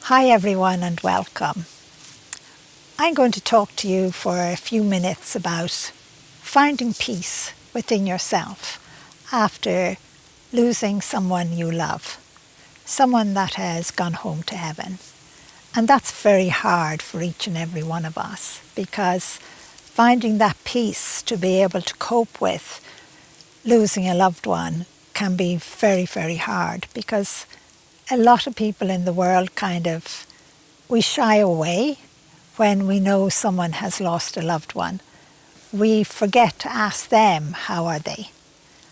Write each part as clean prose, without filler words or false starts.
Hi everyone and welcome. I'm going to talk to you for a few minutes about finding peace within yourself after losing someone you love, someone that has gone home to heaven. And that's very hard for each and every one of us, because finding that peace to be able to cope with losing a loved one can be very, very hard, because a lot of people in the world we shy away when we know someone has lost a loved one. We forget to ask them, how are they?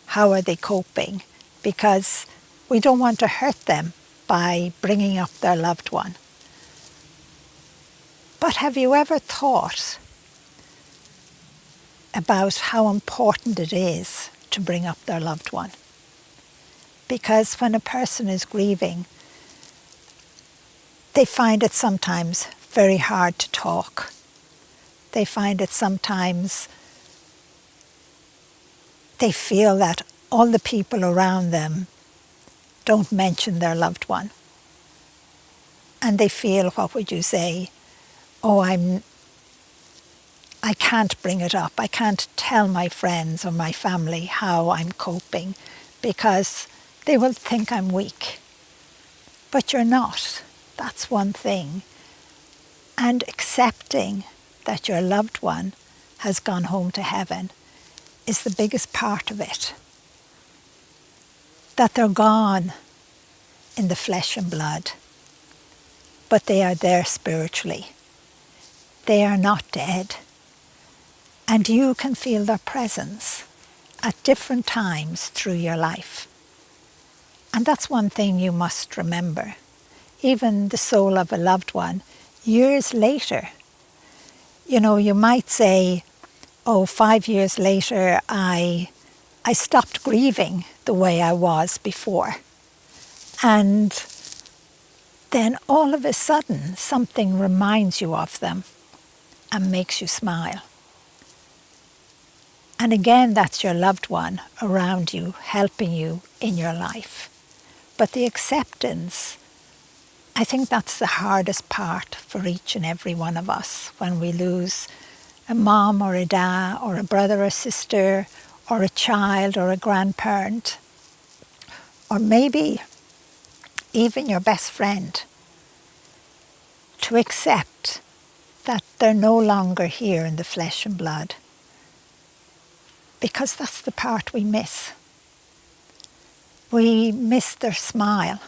How are they coping? Because we don't want to hurt them by bringing up their loved one. But have you ever thought about how important it is to bring up their loved one? Because when a person is grieving, they find it sometimes very hard to talk. They find it sometimes they feel that all the people around them don't mention their loved one. And they feel, what would you say, I can't bring it up. I can't tell my friends or my family how I'm coping, because they will think I'm weak. But you're not. That's one thing. And accepting that your loved one has gone home to heaven is the biggest part of it. That they're gone in the flesh and blood, but they are there spiritually. They are not dead. And you can feel their presence at different times through your life. And that's one thing you must remember. Even the soul of a loved one, years later, you might say, 5 years later, I stopped grieving the way I was before. And then all of a sudden, something reminds you of them and makes you smile. And again, that's your loved one around you, helping you in your life. But the acceptance, I think that's the hardest part for each and every one of us when we lose a mom or a dad or a brother or sister or a child or a grandparent, or maybe even your best friend. To accept that they're no longer here in the flesh and blood, because that's the part we miss. We miss their smile.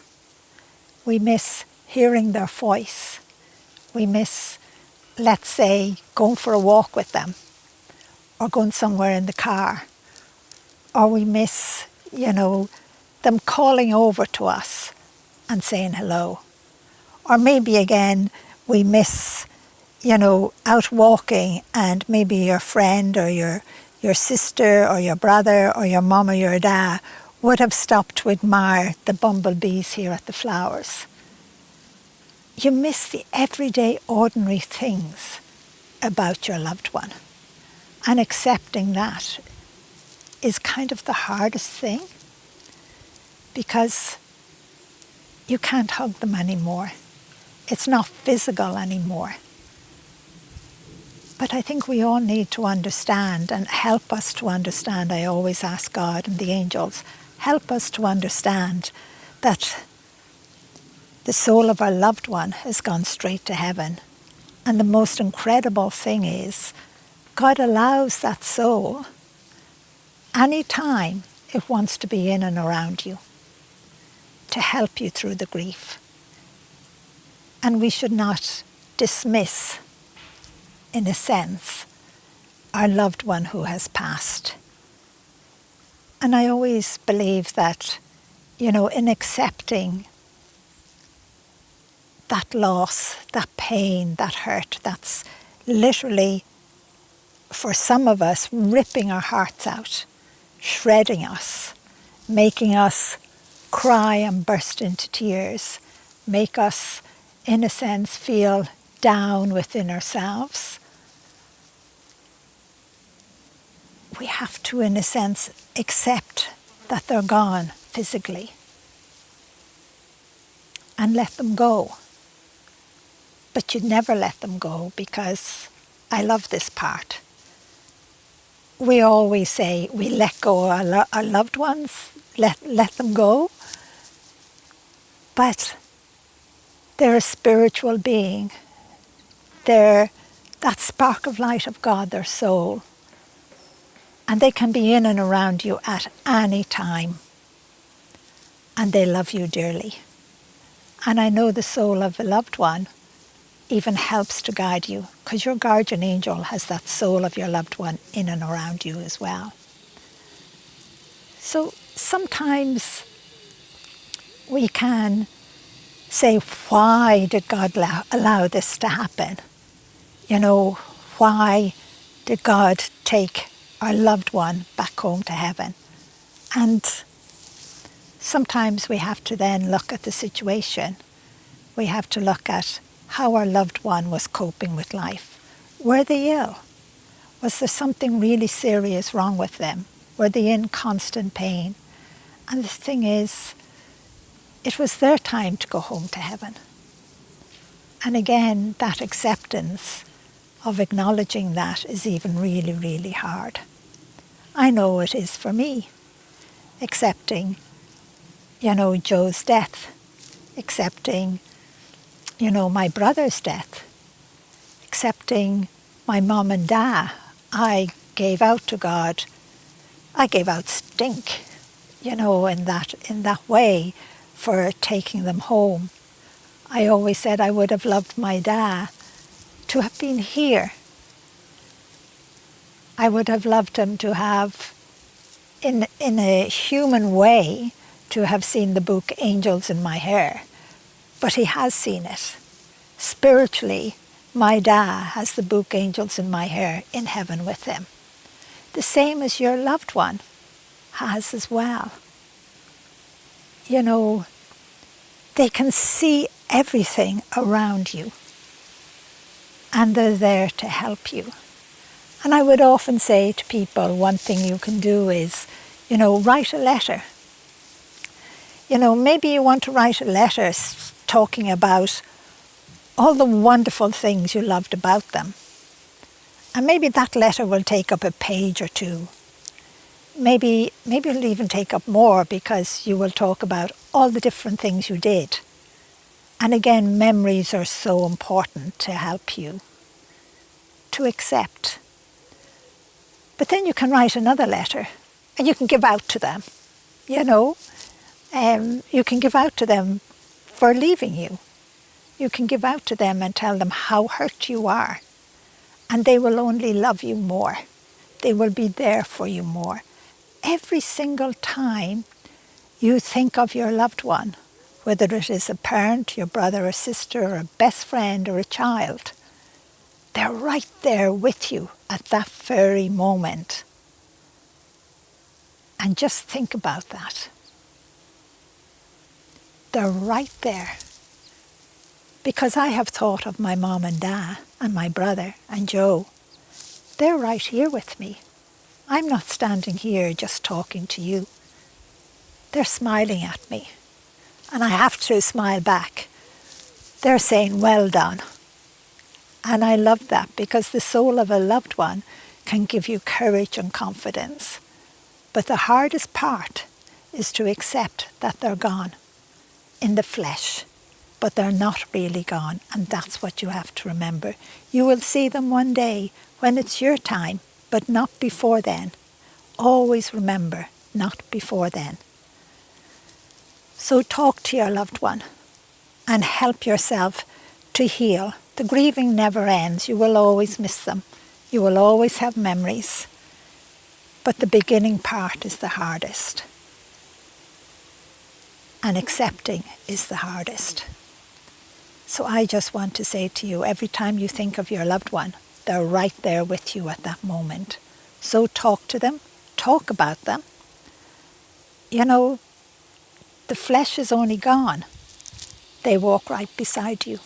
We miss hearing their voice. We miss, let's say, going for a walk with them, or going somewhere in the car. Or we miss, them calling over to us and saying hello. Or maybe again, we miss, out walking, and maybe your friend or your sister or your brother or your mum or your dad would have stopped to admire the bumblebees here at the flowers. You miss the everyday, ordinary things about your loved one. And accepting that is kind of the hardest thing, because you can't hug them anymore. It's not physical anymore. But I think we all need to understand, and help us to understand. I always ask God and the angels, help us to understand that the soul of our loved one has gone straight to heaven. And the most incredible thing is, God allows that soul any time it wants to be in and around you, to help you through the grief. And we should not dismiss, in a sense, our loved one who has passed. And I always believe that, in accepting that loss, that pain, that hurt, that's literally, for some of us, ripping our hearts out, shredding us, making us cry and burst into tears, make us, in a sense, feel down within ourselves. We have to, in a sense, accept that they're gone physically and let them go. but you'd never let them go, because I love this part. We always say we let go our loved ones, let them go, but they're a spiritual being. They're that spark of light of God, their soul. And they can be in and around you at any time. And they love you dearly. And I know the soul of a loved one even helps to guide you, because your guardian angel has that soul of your loved one in and around you as well. So sometimes we can say, why did God allow this to happen? You know, why did God take our loved one back home to heaven? And sometimes we have to then look at the situation. We have to look at how our loved one was coping with life. Were they ill? Was there something really serious wrong with them? Were they in constant pain? And the thing is, it was their time to go home to heaven. And again, that acceptance of acknowledging that is even really, really hard. I know it is for me, accepting, Joe's death, accepting, my brother's death, accepting my mum and dad. I gave out to God. I gave out stink, in that way, for taking them home. I always said I would have loved my dad to have been here. I would have loved him to have, in a human way, to have seen the book Angels in My Hair. But he has seen it. Spiritually, my dad has the book Angels in My Hair in heaven with him. The same as your loved one has as well. They can see everything around you, and they're there to help you. And I would often say to people, one thing you can do is, write a letter. Maybe you want to write a letter talking about all the wonderful things you loved about them. And maybe that letter will take up a page or two. Maybe it'll even take up more, because you will talk about all the different things you did. And again, memories are so important to help you to accept. But then you can write another letter and you can give out to them, you can give out to them for leaving you. You can give out to them and tell them how hurt you are. And they will only love you more. They will be there for you more. Every single time you think of your loved one, whether it is a parent, your brother or sister, or a best friend or a child, they're right there with you at that very moment. And just think about that. They're right there. Because I have thought of my mom and dad and my brother and Joe. They're right here with me. I'm not standing here just talking to you. They're smiling at me. And I have to smile back. They're saying, well done. And I love that, because the soul of a loved one can give you courage and confidence. But the hardest part is to accept that they're gone in the flesh. But they're not really gone, and that's what you have to remember. You will see them one day when it's your time, but not before then. Always remember, not before then. So talk to your loved one and help yourself to heal. The grieving never ends. You will always miss them. You will always have memories. But the beginning part is the hardest. And accepting is the hardest. So I just want to say to you, every time you think of your loved one, they're right there with you at that moment. So talk to them, talk about them. The flesh is only gone. They walk right beside you.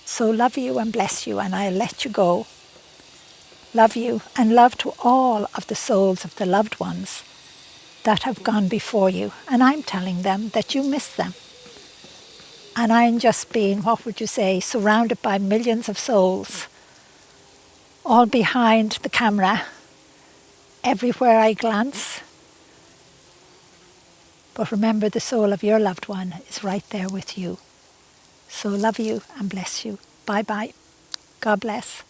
So love you and bless you, and I'll let you go. Love you, and love to all of the souls of the loved ones that have gone before you. And I'm telling them that you miss them. And I'm just being, what would you say, surrounded by millions of souls, all behind the camera, everywhere I glance. But remember, the soul of your loved one is right there with you. So love you and bless you. Bye-bye. God bless.